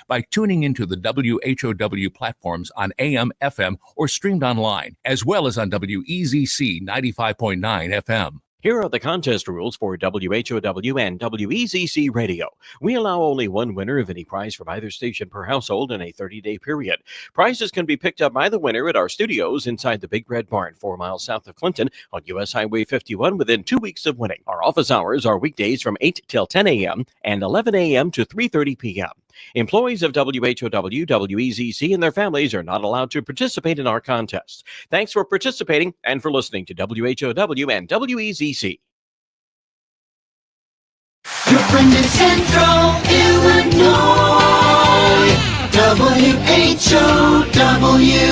by tuning into the WHOW platforms on AM, FM, or streamed online, as well as on WEZC 95.9 FM. Here are the contest rules for WHOW and WEZC Radio. We allow only one winner of any prize from either station per household in a 30-day period. Prizes can be picked up by the winner at our studios inside the Big Red Barn, 4 miles south of Clinton on U.S. Highway 51 within 2 weeks of winning. Our office hours are weekdays from 8 till 10 a.m. and 11 a.m. to 3:30 p.m. Employees of WHOW, WEZC, and their families are not allowed to participate in our contest. Thanks for participating and for listening to WHOW and WEZC. Your friend in Central Illinois, WHOW.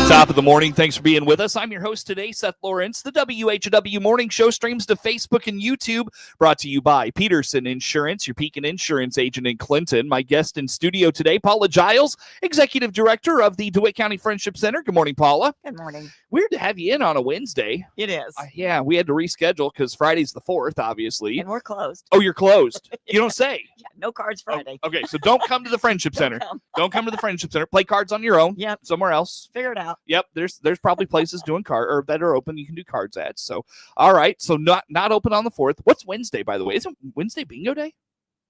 Top of the morning. Thanks for being with us. I'm your host today, Seth Lawrence. The WHOW Morning Show streams to Facebook and YouTube, brought to you by Peterson Insurance, your Pekin Insurance agent in Clinton. My guest in studio today, Paula Jiles, Executive Director of the DeWitt County Friendship Center. Good morning, Paula. Good morning. Weird to have you in on a Wednesday. It is. Yeah, we had to reschedule because Friday's the 4th, obviously. And we're closed. Oh, you're closed. You don't say. Yeah, no cards Friday. Oh, okay, so don't come to the Friendship Center. Don't come to the Friendship Center. Play cards on your own. Yep. Somewhere else. Figure it out. Yep. There's probably places doing card or that are open. You can do cards at. So, all right. So not open on the 4th. What's Wednesday, by the way? Isn't Wednesday bingo day?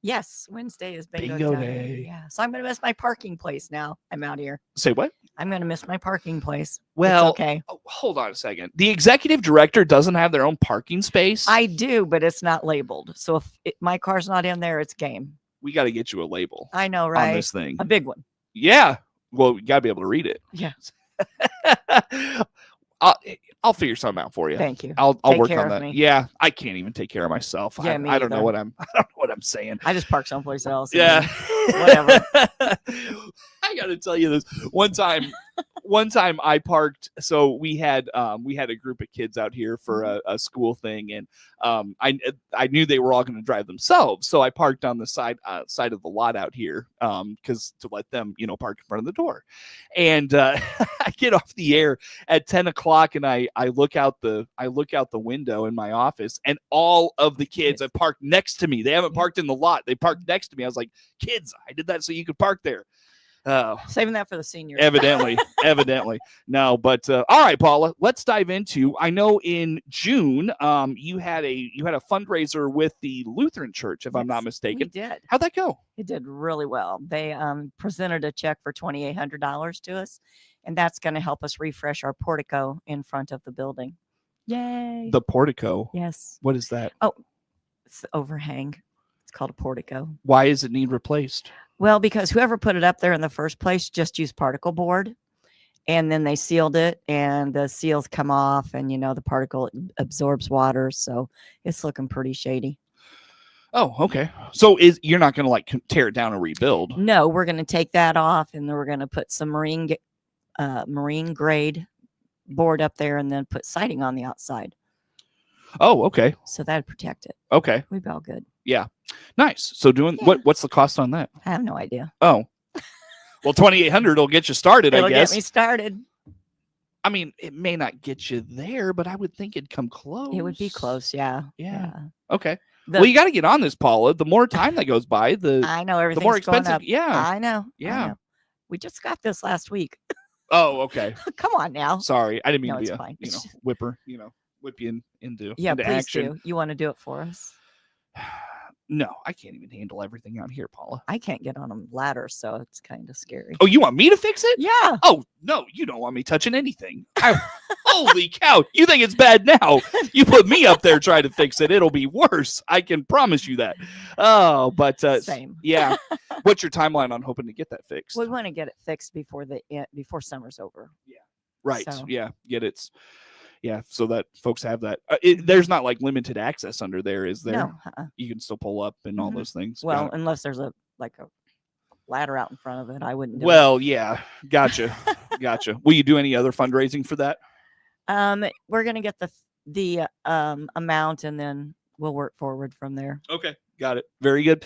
Yes, Wednesday is Bingo day. Yeah, so I'm going to miss my parking place now. I'm out here. Say what? I'm going to miss my parking place. Well, it's okay. Hold on a second. The executive director doesn't have their own parking space. I do, but it's not labeled. So if my car's not in there, it's game. We got to get you a label. I know, right? On this thing. A big one. Yeah. Well, you got to be able to read it. Yeah. I'll figure something out for you. Thank you. I'll Take work care on of that. me. Yeah, I can't even take care of myself. Yeah, I don't know either. I don't know what I'm saying. I just park someplace else. Yeah. Whatever. I got to tell you this. One time I parked. So we had a group of kids out here for a school thing, and I knew they were all going to drive themselves, so I parked on the side of the lot out here, because to let them park in front of the door. And I get off the air at 10 o'clock, and I look out the window in my office, and all of the kids have parked next to me. They haven't parked in the lot. They parked next to me. I was like, kids, I did that so you could park there. Saving that for the seniors. Evidently. No, but all right, Paula, let's dive into. I know in June, you had a fundraiser with the Lutheran Church, if I'm not mistaken. We did. How'd that go? It did really well. They presented a check for $2,800 to us, and that's going to help us refresh our portico in front of the building. Yay! The portico. Yes. What is that? Oh, it's the overhang. It's called a portico. Why does it need replaced? Well, because whoever put it up there in the first place just used particle board, and then they sealed it, and the seals come off, and the particle absorbs water, so it's looking pretty shady. Oh, okay. So you're not going to tear it down and rebuild? No, we're going to take that off, and then we're going to put some marine grade board up there, and then put siding on the outside. Oh, okay. So that'd protect it. Okay. We'd be all good. Yeah. Nice. So what's the cost on that? I have no idea. Oh. Well, $2,800 will get you started, I guess. It'll get me started. I mean, it may not get you there, but I would think it'd come close. It would be close, yeah. Okay. Well, you got to get on this, Paula. The more time that goes by, I know everything's the more expensive. Going up. Yeah. I know. Yeah. I know. We just got this last week. Oh, okay. Come on now. Sorry, I didn't mean to be fine. whipper. Whip you into please action. Do. You want to do it for us? No, I can't even handle everything out here, Paula. I can't get on a ladder, so it's kind of scary. Oh, you want me to fix it? Yeah. Oh, no, you don't want me touching anything. Holy cow. You think it's bad now? You put me up there trying to fix it. It'll be worse. I can promise you that. Oh, but same. Yeah. What's your timeline on hoping to get that fixed? We want to get it fixed before summer's over. Yeah. Right. So. Yeah. Yeah, so that folks have that. There's not limited access under there, is there? No. You can still pull up and all those things. Well, unless there's a ladder out in front of it, I wouldn't do it. Yeah, gotcha. Will you do any other fundraising for that? We're gonna get the amount, and then we'll work forward from there. Okay, got it. Very good.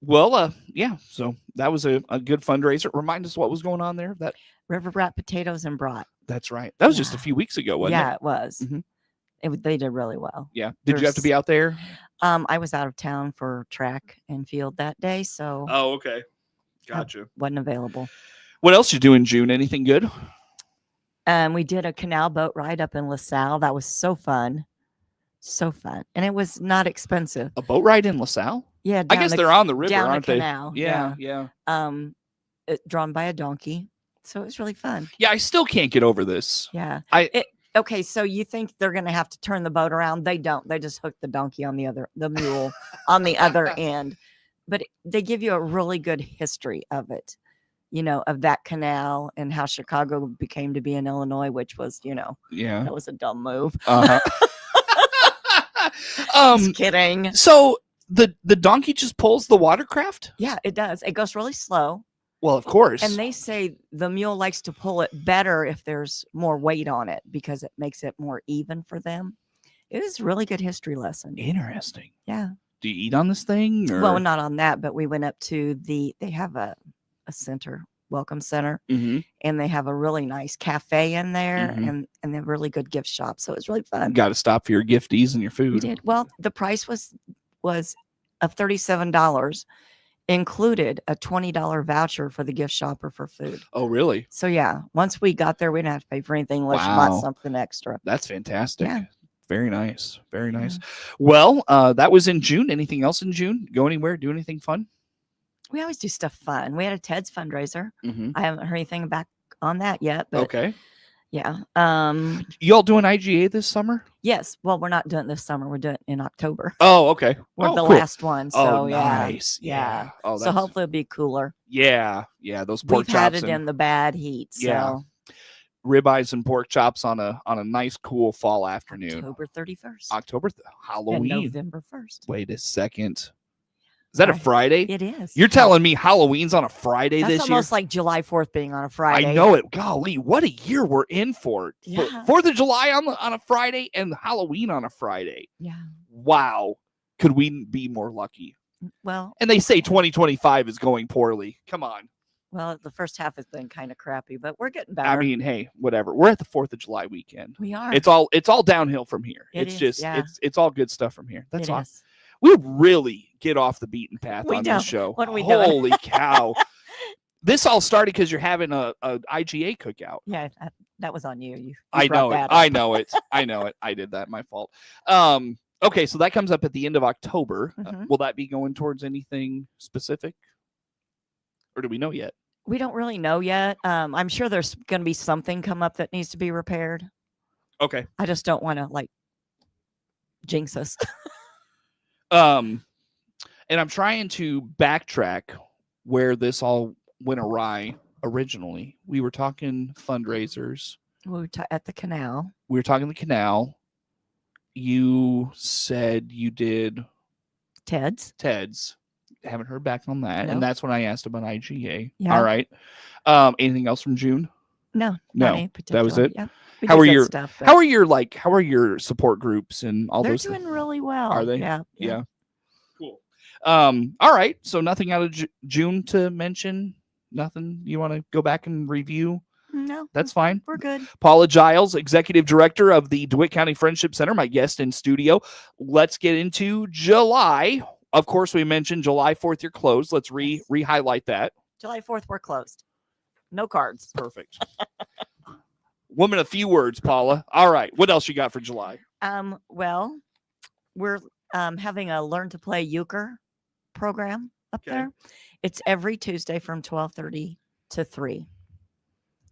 Well, yeah. So that was a good fundraiser. Remind us what was going on there. That river rat potatoes and brat. That's right. That was just a few weeks ago, wasn't it? Yeah, it was. Mm-hmm. They did really well. Yeah. Did you have to be out there? I was out of town for track and field that day, so. Oh, okay. Gotcha. Wasn't available. What else you do in June? Anything good? We did a canal boat ride up in LaSalle. That was so fun. So fun. And it was not expensive. A boat ride in LaSalle? Yeah. I guess they're on the river, down aren't the they? canal. Yeah. Drawn by a donkey. So it was really fun. Yeah, I still can't get over this. Yeah. I- Okay, so you think they're going to have to turn the boat around? They don't. They just hook the donkey on the mule on the other end. But they give you a really good history of it, of that canal and how Chicago became to be in Illinois, which was, Yeah. that was a dumb move. Uh-huh. Just kidding. So the donkey just pulls the watercraft? Yeah, it does. It goes really slow. Well, of course. And they say the mule likes to pull it better if there's more weight on it because it makes it more even for them. It was a really good history lesson. Interesting. Yeah. Do you eat on this thing? Or? Well, not on that, but we went up to they have a center, welcome center, Mhm. and they have a really nice cafe in there Mhm. and they have a really good gift shop. So it was really fun. Got to stop for your gifties and your food. We did. Well, the price was of $37, included a $20 voucher for the gift shop or for food. Oh, really? So yeah, once we got there, we didn't have to pay for anything unless you Wow. bought something extra. That's fantastic. Yeah. Very nice. Very nice. Well, that was in June. Anything else in June? Go anywhere? Do anything fun? We always do stuff fun. We had a Ted's fundraiser. Mm-hmm. I haven't heard anything back on that yet, but Okay. yeah. Y'all doing IGA this summer? Yes. Well, we're not doing it this summer. We're doing it in October. Oh, okay. We're Oh, the cool. last one. So Oh, yeah. nice. Yeah. Oh, So that's, hopefully it'll be cooler. yeah. Those pork We've had chops it and in the bad heat. Yeah. So ribeyes and pork chops on a nice, cool fall afternoon. October 31st and Halloween. November 1st. Wait a second. Is that a Right. Friday? It is. You're telling me Halloween's on a Friday That's this year? almost like July 4th being on a Friday. I know it. Golly, what a year we're in for. Yeah. 4th of July on a Friday and Halloween on a Friday. Yeah. Wow. Could we be more lucky? Well, And they say 2025 is going poorly. Come on. the first half has been kind of crappy, but we're getting better. I mean, hey, whatever. We're at the 4th of July weekend. we are. It's all downhill from here. It It's is, just yeah. it's all good stuff from here. That's It awesome. is. We really get off the beaten path We on don't. this show. What are we doing? Holy cow. This all started because you're having a IGA cookout. Yeah, that was on you. You I brought know it. that I up. know it. I know it. I did that. My fault. Okay, so that comes up at the end of October. Mhm. Will that be going towards anything specific? Or do we know yet? We don't really know yet. I'm sure there's going to be something come up that needs to be repaired. Okay. I just don't want to jinx us. And I'm trying to backtrack where this all went awry originally. We were talking fundraisers. We were at the canal. We were talking the canal. You said you did Ted's. Haven't heard back on that. No. And that's when I asked about IGA. Yeah. All right. Anything else from June? No, No, not any that was particular. it? Yeah. We How did are good your- stuff, but How are your support groups and all they're those doing things? really well. Are they? Yeah. Yeah. Cool. All right. So nothing out of June to mention? Nothing you want to go back and review? No, That's fine. we're good. Paula Jiles, Executive Director of the DeWitt County Friendship Center, my guest in studio. Let's get into July. Of course, we mentioned July 4th, you're closed. Let's re-highlight that. July 4th, we're closed. No cards. Perfect. Woman, a few words, Paula. All right. What else you got for July? Well, we're having a learn to play euchre program up Okay. there. It's every Tuesday from 12:30 to 3.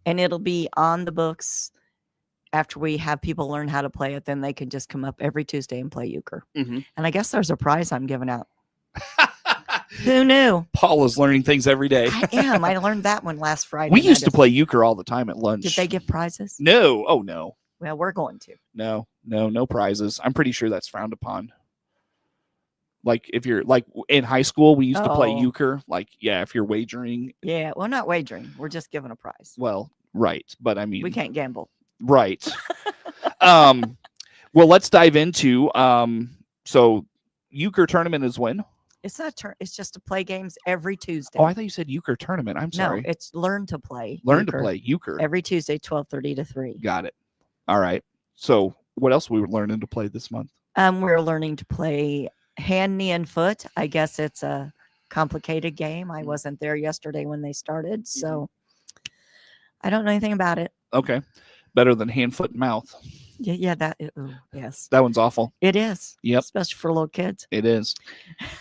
And it'll be on the books after we have people learn how to play it. Then they can just come up every Tuesday and play euchre. Mhm. And I guess there's a prize I'm giving out. Who knew? Paula's learning things every day. I am. I learned that one last Friday. We and I used to just- play euchre all the time at lunch. Did they give prizes? No. Oh, no. Well, we're going to. No prizes. I'm pretty sure that's frowned upon. Like if you're like in high school, we used to play Oh. euchre. Like, yeah, if you're wagering, Yeah. Well, not wagering. We're just giving a prize. well, right. But I mean, We can't gamble. right. Well, let's dive into so euchre tournament is when? It's not turn. It's just to play games every Tuesday. Oh, I thought you said euchre tournament. I'm sorry. No, it's learn to play. Learn to euchre play euchre. every Tuesday, 12:30 to 3. Got it. All right. So what else we were learning to play this month? We're learning to play hand, knee, and foot. I guess it's a complicated game. I Mhm. wasn't there yesterday when they started, so I don't know anything about it. Okay. Better than hand, foot, and mouth. Yeah, yes, That one's awful. it is. Yep. Especially for little kids. It is.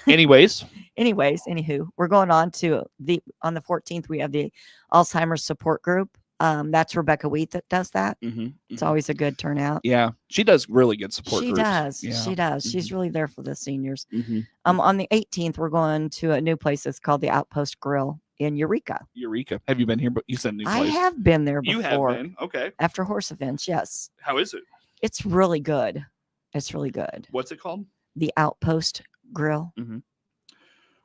Anyways, Anywho, we're going on to on the 14th. We have the Alzheimer's support group. That's Rebecca Wheat that does that. It's always a good turnout. yeah, she does really good support She groups. does. Yeah. She does. She's really there for the seniors. Mhm. On the 18th, we're going to a new place. It's called the Outpost Grill in Eureka. Eureka. Have you been here? But you said new I place. have been there before. You have been. Okay. After horse events, yes. How is it? It's really good. It's really good. What's it called? The Outpost Grill.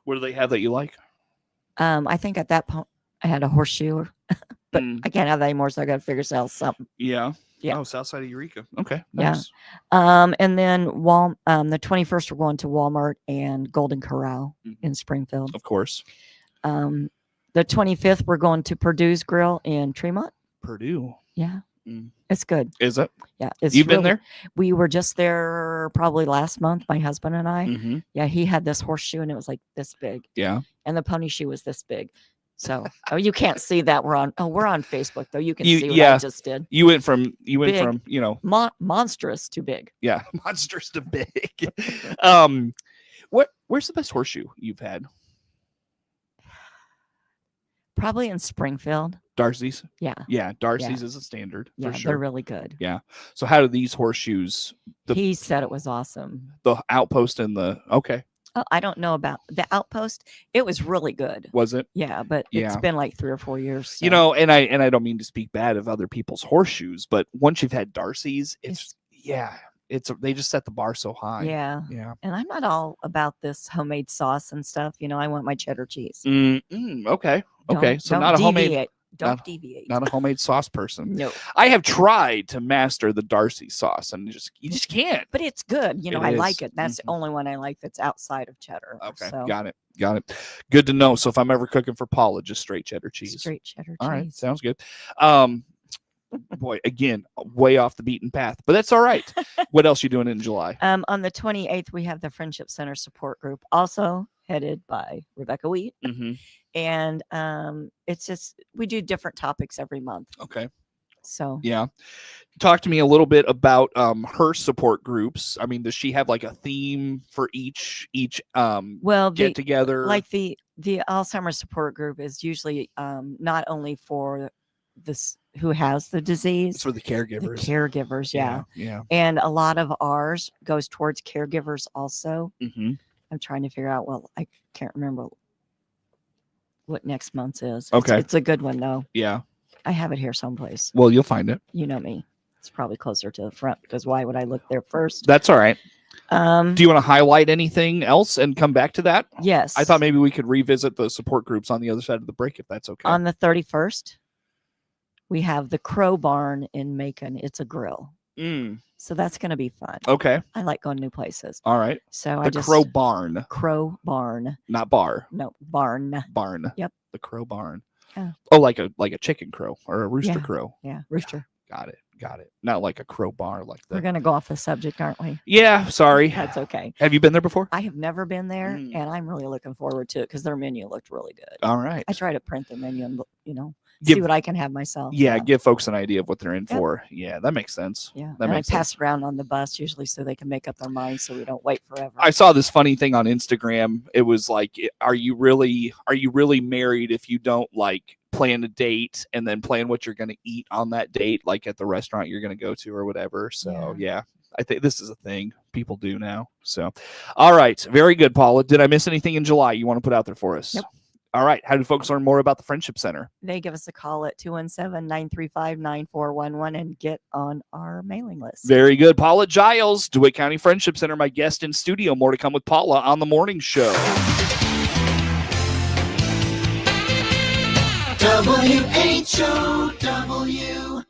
What do they have that you like? I think at that point I had a horseshoe, but I can't have that anymore, so I got to figure out something. Yeah. Yeah. Oh, south side of Eureka. Okay. Yeah. Nice. And then the 21st we're going to Walmart and Golden Corral in Springfield. Of course. The 25th we're going to Purdue's Grill in Tremont. Purdue. Yeah. It's good. Is it? Yeah. It's You've been there? We were just there probably last month, my husband and I. Mm-hmm. Yeah, he had this horseshoe and it was like this big. Yeah. And the pony shoe was this big. So you can't see that we're on Facebook though. You can You- see what yeah. I just did. You went from Big. monstrous to big. Yeah, monstrous to big. Where's the best horseshoe you've had? Probably in Springfield. Darcy's. Yeah. Yeah, Darcy's is a standard Yeah, for sure. they're really good. Yeah. So how do these horseshoes? He said it was awesome. The Outpost and the Oh, I don't know about the Outpost. It was really good. was it? Yeah, but it's Yeah. been like 3 or 4 years. You so know, and I don't mean to speak bad of other people's horseshoes, but once you've had Darcy's, they just set the bar so high. Yeah. Yeah. And I'm not all about this homemade sauce and stuff. You know, I want my cheddar cheese. Okay. Okay. Don't- So don't not a homemade, deviate. Don't not- deviate. not a homemade sauce person. No. I have tried to master the Darcy sauce, and you just can't. But it's good. You know, It I is. like it. That's Mhm. the only one I like that's outside of cheddar. Okay, So got it. Good to know. So if I'm ever cooking for Paula, just straight cheddar cheese. straight cheddar All right, cheese. sounds good. Boy, again, way off the beaten path, but that's all right. What else you doing in July? On the 28th, we have the Friendship Center support group, also headed by Rebecca Wheat. Mm-hmm. And it's just, we do different topics every month. Okay. So Yeah. Talk to me a little bit about her support groups. I mean, does she have like a theme for each well, get together? like the Alzheimer's support group is usually not only for this who has the disease, it's for the caregivers. the caregivers, yeah. Yeah. And a lot of ours goes towards caregivers also. Mm-hmm. I'm trying to figure out, well, I can't remember what next month's is. Okay. It's a good one though. Yeah. I have it here someplace. Well, you'll find it. You know me. It's probably closer to the front because why would I look there first? That's all right. Do Do you want to highlight anything else and come back to that? yes. I thought maybe we could revisit the support groups on the other side of the break if that's okay. On the 31st, we have the Crow Barn in Macon. It's a grill. So that's going to be fun. Okay. I like going new places. All right. So The Crow Barn, Crow Barn. not bar. No, barn. Barn. Yep. The Crow Barn. Yeah. Oh, like a chicken crow or a rooster Yeah. crow. Yeah, rooster. Got it. Not like a crow bar like We're that. going to go off the subject, aren't we? Yeah. Sorry. That's okay. Have you been there before? I have never been there, Mm. and I'm really looking forward to it because their menu looked really good. All right. I try to print the menu and Give- see what I can have myself. Yeah. Give folks an idea of what they're in Yep. for. Yeah. That makes sense. Yeah. That And I makes sense. pass it around on the bus usually so they can make up their minds so we don't wait forever. I saw this funny thing on Instagram. It was like, are you really married if you don't like plan a date and then plan what you're going to eat on that date, like at the restaurant you're going to go to or whatever? So yeah, I think this is a thing people do now. So, all right. Very good, Paula. Did I miss anything in July you want to put out there for us? Nope. All right. How do folks learn more about the Friendship Center? They give us a call at 217-935-9411 and get on our mailing list. Very good. Paula Jiles, DeWitt County Friendship Center, my guest in studio. More to come with Paula on the morning show. WHOW.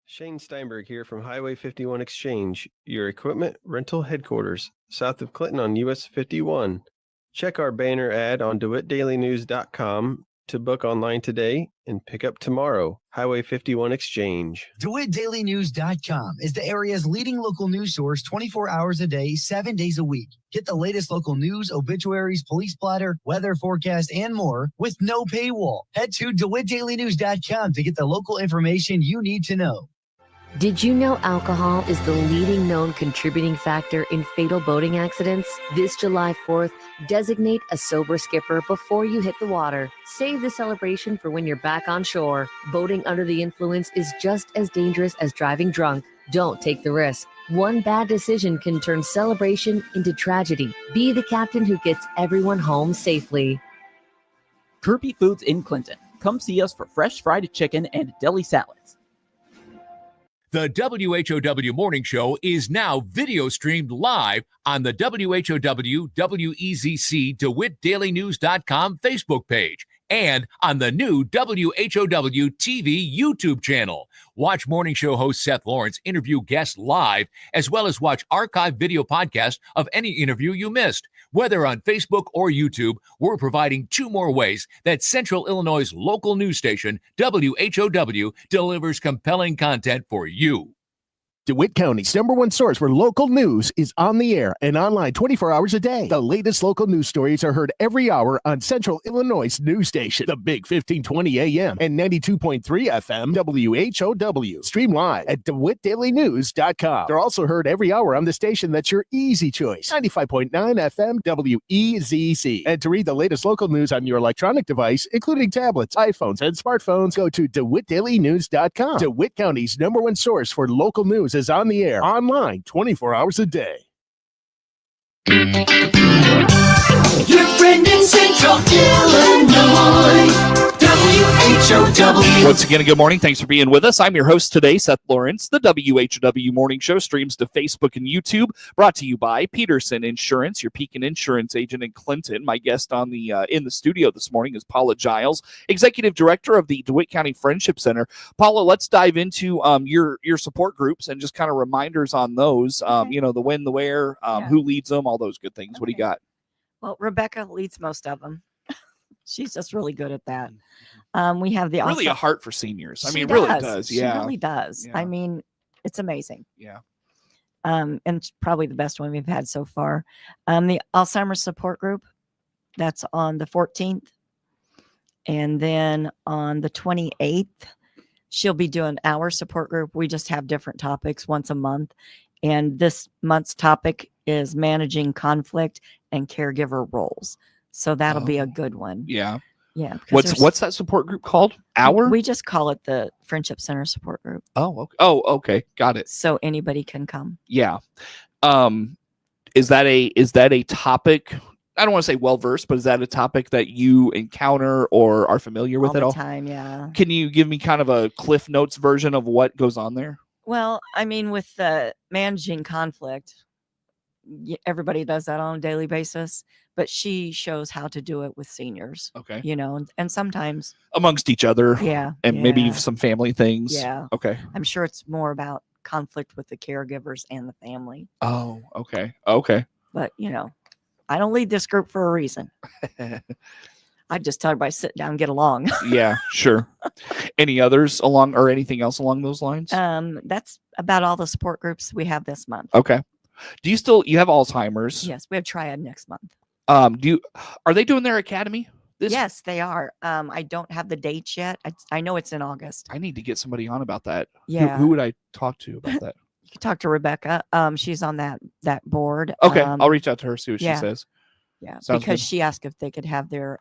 Shane Steinberg here from Highway 51 Exchange, your equipment rental headquarters, south of Clinton on US 51. Check our banner ad on DeWittDailyNews.com To book online today and pick up tomorrow. Highway 51 Exchange. DeWittDailyNews.com is the area's leading local news source 24 hours a day, 7 days a week. Get the latest local news, obituaries, police blotter, weather forecast, and more with no paywall. Head to DeWittDailyNews.com to get the local information you need to know. Did you know alcohol is the leading known contributing factor in fatal boating accidents? This July 4th, designate a sober skipper before you hit the water. Save the celebration for when you're back on shore. Boating under the influence is just as dangerous as driving drunk. Don't take the risk. One bad decision can turn celebration into tragedy. Be the captain who gets everyone home safely. Kirby Foods in Clinton. Come see us for fresh fried chicken and deli salads. The WHOW Morning Show is now video streamed live on the WHOW WEZC DeWittDailyNews.com Facebook page and on the new WHOW TV YouTube channel. Watch morning show host Seth Lawrence interview guests live, as well as watch archived video podcasts of any interview you missed. Whether on Facebook or YouTube, we're providing 2 more ways that Central Illinois' local news station, WHOW, delivers compelling content for you. DeWitt County's #1 source for local news is on the air and online 24 hours a day. The latest local news stories are heard every hour on Central Illinois' news station, the Big 1520 AM and 92.3 FM WHOW. Stream live at DeWittDailyNews.com. They're also heard every hour on the station that's your easy choice, 95.9 FM WEZC. And to read the latest local news on your electronic device, including tablets, iPhones, and smartphones, go to DeWittDailyNews.com. DeWitt County's #1 source for local news is on the air, online 24 hours a day. Your friend in Central Illinois. WHOW. Once again, good morning. Thanks for being with us. I'm your host today, Seth Lawrence. The WHOW Morning Show streams to Facebook and YouTube, brought to you by Peterson Insurance, your Pekin Insurance agent in Clinton. My guest on the in the studio this morning is Paula Jiles, Executive Director of the DeWitt County Friendship Center. Paula, let's dive into your support groups and just kind of reminders on those. Okay. You know, the when, the where, who leads them, all those good things. What do you got? Well, Rebecca leads most of them. She's just really good at that. We have the Really also, a heart for seniors. I she mean, really does. She Yeah. really does. Yeah. I mean, it's amazing. Yeah. And it's probably the best one we've had so far. The Alzheimer's support group, that's on the 14th. And then on the 28th, she'll be doing our support group. We just have different topics once a month. And this month's topic is managing conflict and caregiver roles. So that'll be a good one. Yeah. Yeah. because What's that support group called? Our? We just call it the Friendship Center support group. Oh, okay. Oh, okay. Got it. So anybody can come. Yeah. Is that a topic? I don't want to say well versed, but is that a topic that you encounter or are familiar with all at the all? time, yeah. Can you give me kind of a Cliff Notes version of what goes on there? Well, I mean, with the managing conflict, everybody does that on a daily basis, but she shows how to do it with seniors. Okay. You know, and sometimes Amongst each other. yeah, And maybe yeah, some family things. yeah. Okay. I'm sure it's more about conflict with the caregivers and the family. Oh, okay. Okay. But you know, I don't lead this group for a reason. I just tell everybody sit down and get along. Yeah, sure. Any others along or anything else along those lines? That's about all the support groups we have this month. Okay. Do you have Alzheimer's? Yes, we have Triad next month. Are they doing their academy? Yes, they are. I don't have the dates yet. I know it's in August. I need to get somebody on about that. Yeah. Who would I talk to about that? You can talk to Rebecca. She's on that board. Okay. I'll reach out to her, see what yeah. she says. Yeah. Sounds because good. she asked if they could have their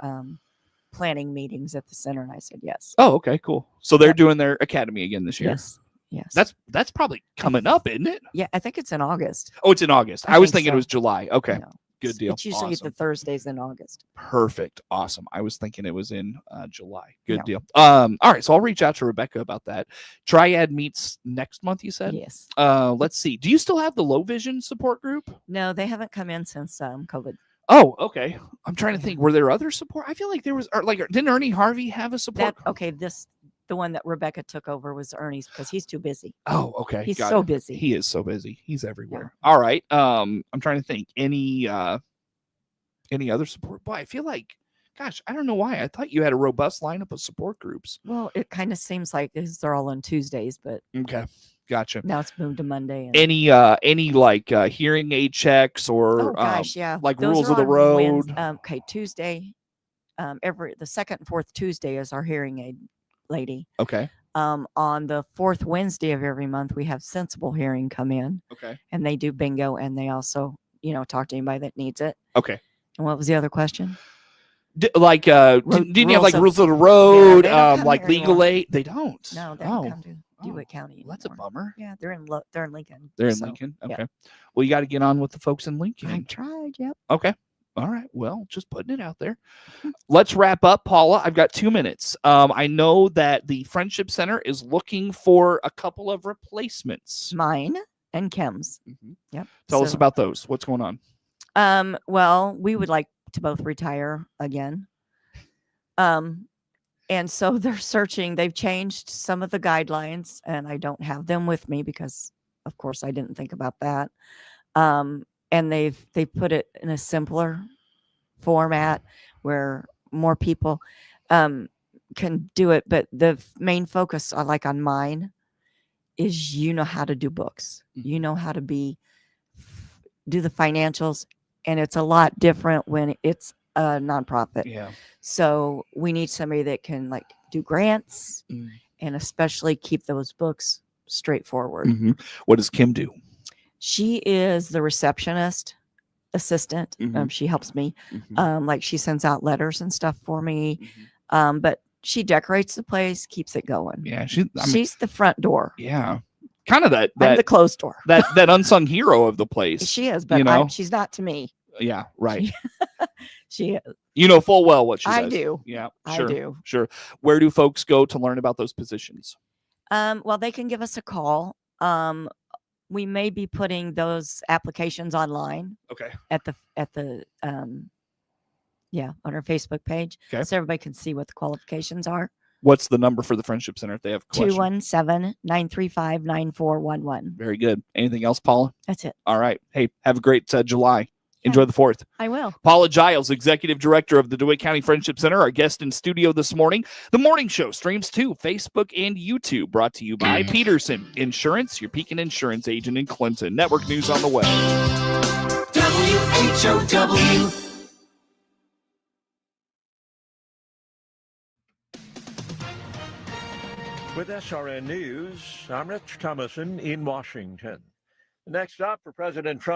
planning meetings at the center, and I said yes. Oh, okay, cool. So they're Yep. doing their academy again this year. Yes. Yes. That's probably coming up, isn't it? yeah. I think it's in August. Oh, it's in August. I I was think thinking it so. was July. Okay. No. Good deal. It's usually Awesome. the Thursdays in August. Perfect. Awesome. I was thinking it was in July. Good No. deal. All right. So I'll reach out to Rebecca about that. Triad meets next month, you said? Yes. Let's see. Do you still have the low vision support group? No, they haven't come in since COVID. Oh, okay. I'm trying to think. Were there other support? I feel like there was didn't Ernie Harvey have a support? The one that Rebecca took over was Ernie's because he's too busy. Oh, okay. He's Got so it. busy. He is so busy. He's everywhere. All right. I'm trying to think. Any other support? Boy, I feel like Gosh, I don't know why. I thought you had a robust lineup of support groups. Well, it kind of seems like they're all on Tuesdays, but Okay, gotcha. now it's moved to Monday. And Any like hearing aid checks or oh gosh, yeah, like those rules are of the on road? Okay, Tuesday. The second and fourth Tuesday is our hearing aid lady. Okay. On the fourth Wednesday of every month, we have Sensible Hearing come in. Okay. And they do bingo, and they also, talk to anybody that needs it. Okay. And what was the other question? Didn't you have like rules of the road, they don't come like here legal anymore. aid? They don't. No, they don't come to DeWitt County anymore. Well, that's a bummer. Yeah, they're in Lincoln. They're in so, Lincoln. yeah. Okay. Well, you got to get on with the folks in Lincoln. I tried. Yep. Okay. All right. Well, just putting it out there. Let's wrap up, Paula. I've got 2 minutes. I know that the Friendship Center is looking for a couple of replacements. Mine and Kim's. Yep. Tell us about those. What's going on? Well, we would like to both retire again. And so they're searching. They've changed some of the guidelines, and I don't have them with me because, of course, I didn't think about that. And they put it in a simpler format where more people can do it. But the main focus, like on mine, is how to do books. You know how to do the financials, and it's a lot different when it's a nonprofit. Yeah. So we need somebody that can like do grants and especially keep those books straightforward. What does Kim do? She is the receptionist assistant. She helps me. Like she sends out letters and stuff for me. But she decorates the place, keeps it going. Yeah. She's the front door. Yeah. Kind of that I'm the closed door. that unsung hero of the place. She is, but she's not to me. Yeah, right. She is. You know full well what she does. I do. Yeah, I sure. do. Sure. Where do folks go to learn about those positions? Well, they can give us a call. We may be putting those applications online. Okay. At the on our Facebook page, Okay. so everybody can see what the qualifications are. What's the number for the Friendship Center if they have questions? 217-935-9411. Very good. Anything else, Paula? That's it. All right. Hey, have a great July. Enjoy the 4th. I will. Paula Jiles, Executive Director of the DeWitt County Friendship Center, our guest in studio this morning. The morning show streams to Facebook and YouTube, brought to you by Peterson Insurance, your Pekin Insurance agent in Clinton. Network news on the way. WHOW. With SRN News, I'm Rich Thomason in Washington. Next up for President Trump.